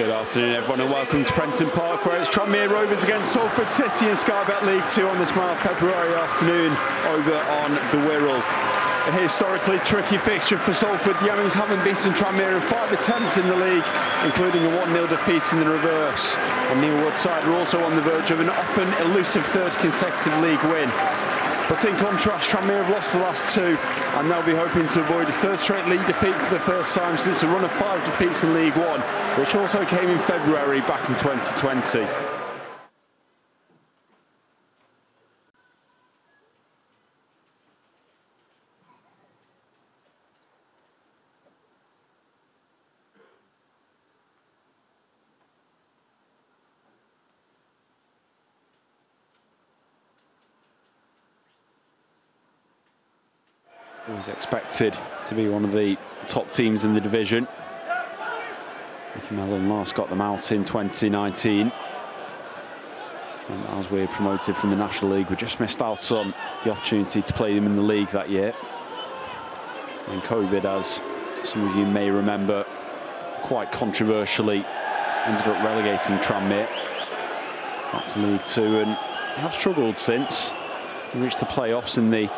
Good afternoon, everyone, and welcome to Prenton Park, where it's Tranmere Rovers against Salford City in Sky Bet League 2 on this mild February afternoon over on the Wirral. A historically tricky fixture for Salford. The Yemmings haven't beaten Tranmere in 5 attempts in the league, including a 1-0 defeat in the reverse. And Neil Wood's side are also on the verge of an often elusive third consecutive league win. But in contrast, Tranmere have lost the last 2, and they'll be hoping to avoid a third straight league defeat for the first time since a run of 5 defeats in League One, which also came in February back in 2020. Was expected to be one of the top teams in the division. Mickey Mellon last got them out in 2019. And as we were promoted from the National League, we just missed out on the opportunity to play them in the league that year. And COVID, as some of you may remember, quite controversially ended up relegating Tranmere back to League 2, and they have struggled since. They reached the playoffs in the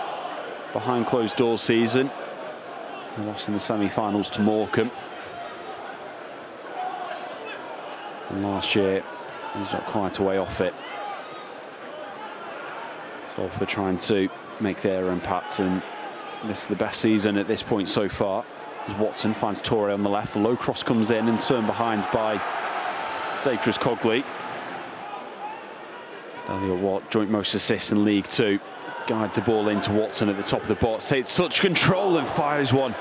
behind closed doors season. They lost in the semi-finals to Morecambe. And last year, he's not quite a way off it. Salford trying to make their impact, and this is the best season at this point so far. As Watson finds Torre on the left, the low cross comes in and turned behind by Dacres Cogley. Elliot Watt, joint most assists in League 2. Guides the ball into Watson at the top of the box, takes touch control and fires one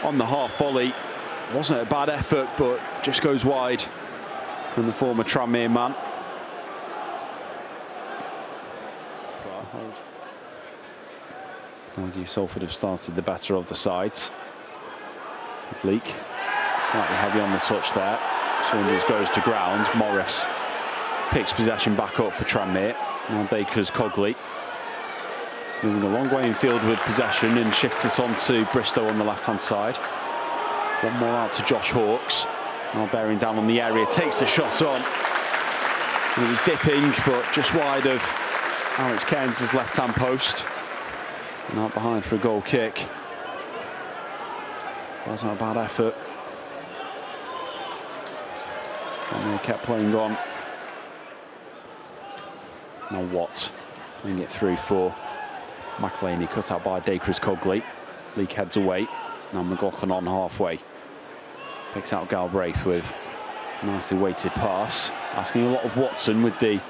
on the half volley. Wasn't a bad effort, but just goes wide from the former Tranmere man. Argue Salford have started the better of the sides. It's Leak, slightly heavy on the touch there. Saunders goes to ground. Morris picks possession back up for Tranmere. Now Dacres Cogley. Moving a long way in field with possession and shifts it on to Bristow on the left-hand side. One more out to Josh Hawkes. Now bearing down on the area, takes the shot on. And it was dipping, but just wide of Alex Cairns' left-hand post. And out behind for a goal kick. Wasn't a bad effort. And they kept playing on. Now Watt playing it through for McLeany, cut out by Dacres Cogley. Leak heads away. Now McLaughlin on halfway. Picks out Galbraith with a nicely weighted pass. Asking a lot of Watson with the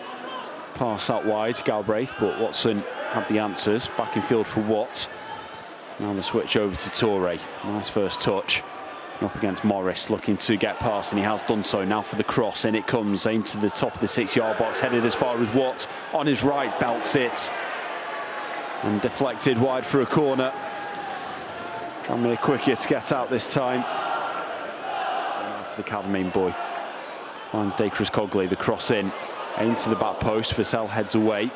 pass out wide, Galbraith, but Watson had the answers. Back in field for Watt. Now the switch over to Torre. Nice first touch. Up against Morris, looking to get past, and he has done so. Now for the cross, in it comes. Aimed to the top of the 6-yard box, headed as far as Watt. On his right, belts it. And deflected wide for a corner. Tranmere quicker to get out this time. And to the Cadmean boy. Finds Dacres Cogley, the cross in. Aimed to the back post. Vassell heads away.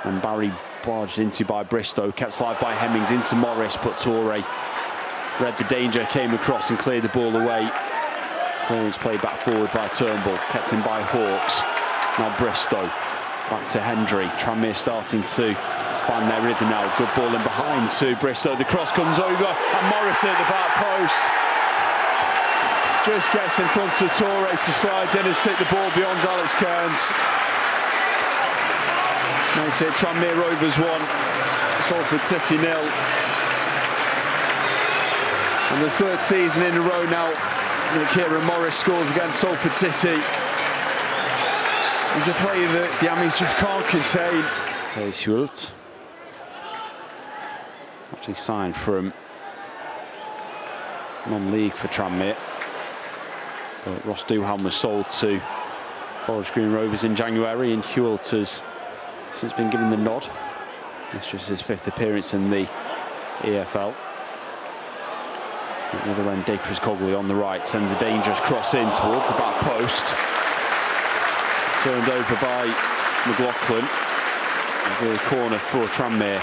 And Barry barged into by Bristow. Kept alive by Hemmings into Morris, but Torre read the danger, came across and cleared the ball away. Clearance played back forward by Turnbull. Kept in by Hawkes. Now Bristow. Back to Hendry. Tranmere starting to find their rhythm now. Good ball in behind to Bristow. The cross comes over and Morris at the back post. Just gets in front of Torre to slide in and stick the ball beyond Alex Cairns. Makes it Tranmere Rovers 1, Salford City 0. And the third season in a row now that Kieran Morris scores against Salford City. He's a player that the Yemmings just can't contain. Thijs Hult. Actually signed from non-league for Tranmere. But Ross Duhan was sold to Forest Green Rovers in January, and Hult has since been given the nod. This was his 5th appearance in the EFL. At the other end, Dacres Cogley on the right sends a dangerous cross in towards the back post. Turned over by McLaughlin. The corner for Tranmere.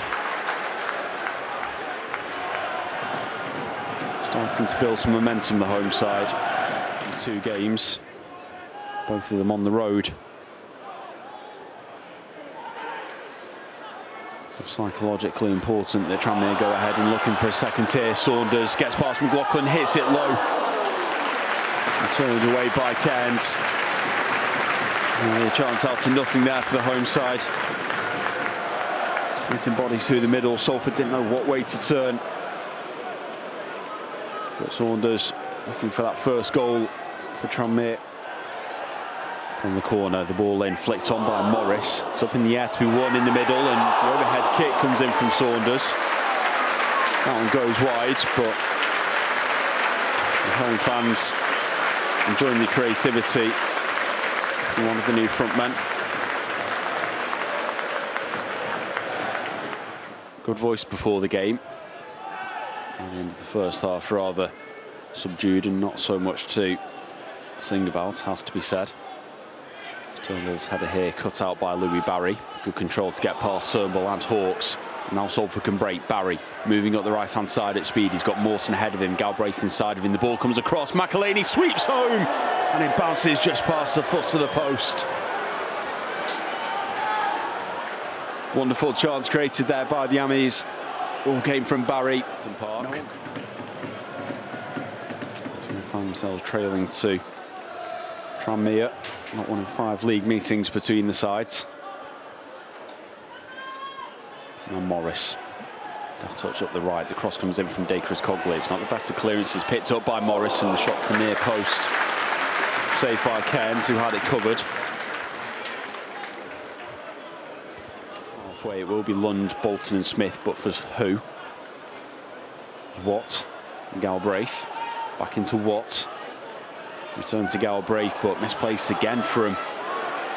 Starting to build some momentum, the home side. In 2 games. Both of them on the road. Psychologically important that Tranmere go ahead and looking for a second tier. Saunders gets past McLaughlin, hits it low. And turned away by Cairns. A chance out to nothing there for the home side. Hitting bodies through the middle. Salford didn't know what way to turn. But Saunders looking for that first goal for Tranmere. From the corner, the ball in, flicked on by Morris. It's up in the air to be won in the middle, and the overhead kick comes in from Saunders. That one goes wide, but the home fans enjoying the creativity from one of the new front men. Good voice before the game. At the end of the first half, rather subdued and not so much to sing about, has to be said. Turnbull's header here cut out by Louis Barry. Good control to get past Turnbull and Hawks. Now Salford can break. Barry moving up the right hand side at speed. He's got Morton ahead of him. Galbraith inside of him. The ball comes across. McElhaney sweeps home and it bounces just past the foot of the post. Wonderful chance created there by the Ammies. All came from Barry. Park. No. So they find themselves trailing to Tranmere. Not one of 5 league meetings between the sides. Now Morris. Touch up the right. The cross comes in from Dacres Cogley. It's not the best of clearances. Picked up by Morris, and the shot to the near post. Saved by Cairns, who had it covered. Halfway it will be Lund, Bolton and Smith, but for who? Watt and Galbraith. Back into Watt. Return to Galbraith, but misplaced again from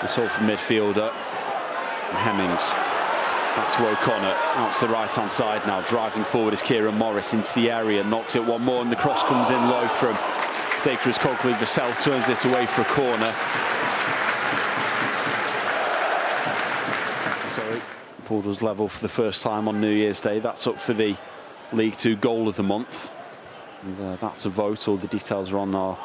the Salford midfielder. And Hemmings. Back to O'Connor. Out to the right-hand side now. Driving forward is Kieran Morris into the area. Knocks it one more, and the cross comes in low from Dacres Cogley. Vassell turns it away for a corner. Sorry. Ball was level for the first time on New Year's Day. That's up for the League 2 goal of the month. And that's a vote. All the details are on our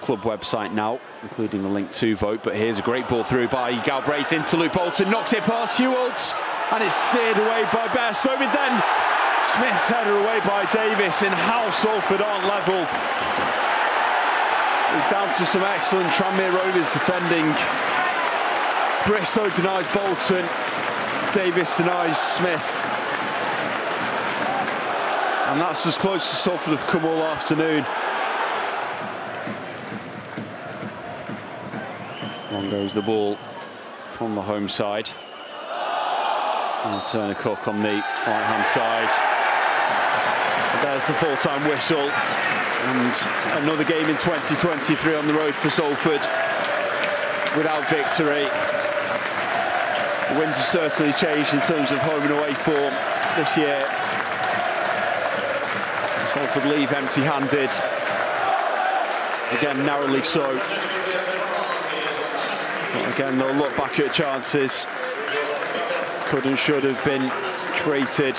club website now, including the link to vote. But here's a great ball through by Galbraith into Luke Bolton, knocks it past Hewalds, and it's steered away by Bairstow. But then Smith's header away by Davis, and how Salford aren't level is down to some excellent Tranmere Rovers defending. Bristow denies Bolton, Davis denies Smith, and that's as close as Salford have come all afternoon. On goes the ball from the home side. And Turner Cook on the right-hand side. And there's the full-time whistle. And another game in 2023 on the road for Salford without victory. The winds have certainly changed in terms of home and away form this year. Salford leave empty-handed. Again, narrowly so. But again, they'll look back at chances. Could and should have been treated